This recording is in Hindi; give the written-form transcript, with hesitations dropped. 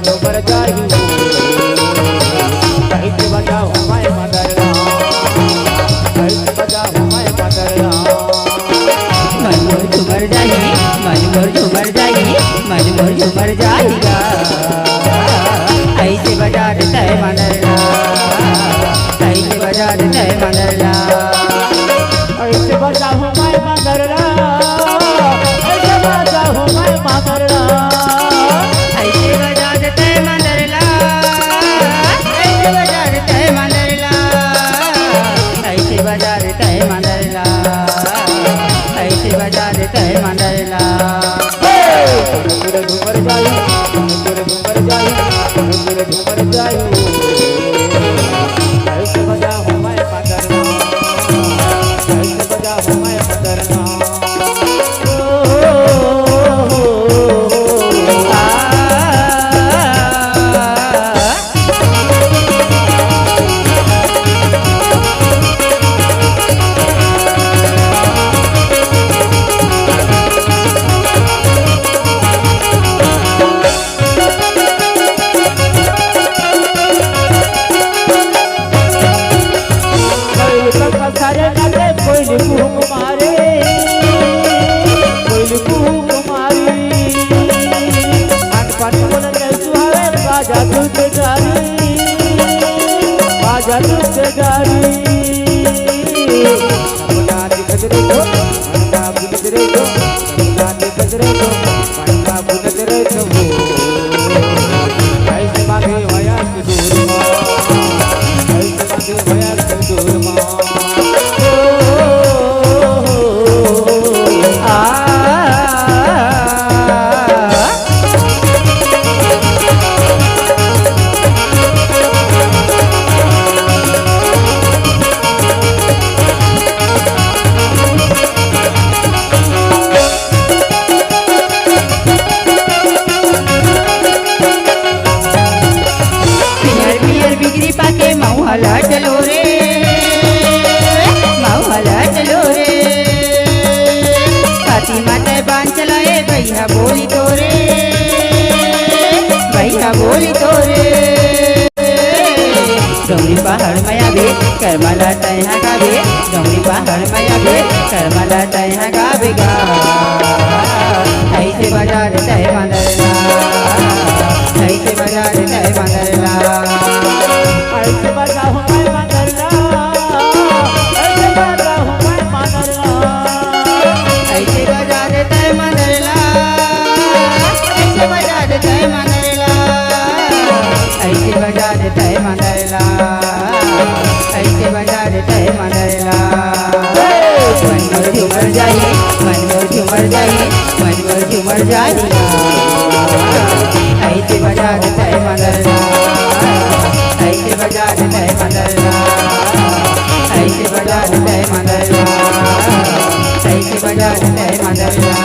डूबर जायू कैसे बजाओ मैं मदरला कैसे बजाओ मैं मदरला मन मोर झूमर जाए मन मोर झूमर जाए मन मोर झूमर जाएगा ऐसे बजा देता है मदरला ऐसे बजा देता है मदरला ऐसे बजाओ मैं मदरला ऐसे बजाओ मैं मदरला ऐसे बजा देता है मदरला ऐसे बजा देता है मदरला ऐसे बजा देता है मदरला ऐसे बजा देता है मदरला डूबर जायू डूबर जायू डूबर जायू कैसे बजाओ मैं मदरला कैसे बजाओ मैं मदरला कोई कुमारी अनपढ़ बोले सुहावे बाजा तुझे गारी बाजा तुझे गारी अपना गजरे को अपना गजरे को अपना गजरे को अपना गजरे को कैसे मांगे माया से दूर मां कैसे मांगे माया से दूर मां चलो रे मौहला चलो रे हाथी माते बांध चलाए भैया बोली तो रे भैया बोली तो रे डोंगरी पहाड़ माया बे करमला तैहा गावे डोंगरी पहाड़ माया बे करमला तैहा गावेगा ऐसे बजा देता है मदरला ऐसे बजा देता है मदरला ऐसे बजाओ मैं मदरला ऐसे बजाओ मैं मदरला ऐसे बजा देता है मदरला ऐसे बजा देता है मदरला ऐसे बजा देता है मदरला ऐसे बजा देता है मदरला मन मोर झूमर जाए मन मोर झूमर जाए मन मोर झूमर जाएगा ऐसे बजा देता है मदरला ऐसे बजा देता है मदरला ऐसे बजा देता है मदरला ऐसे बजा देता है मदरला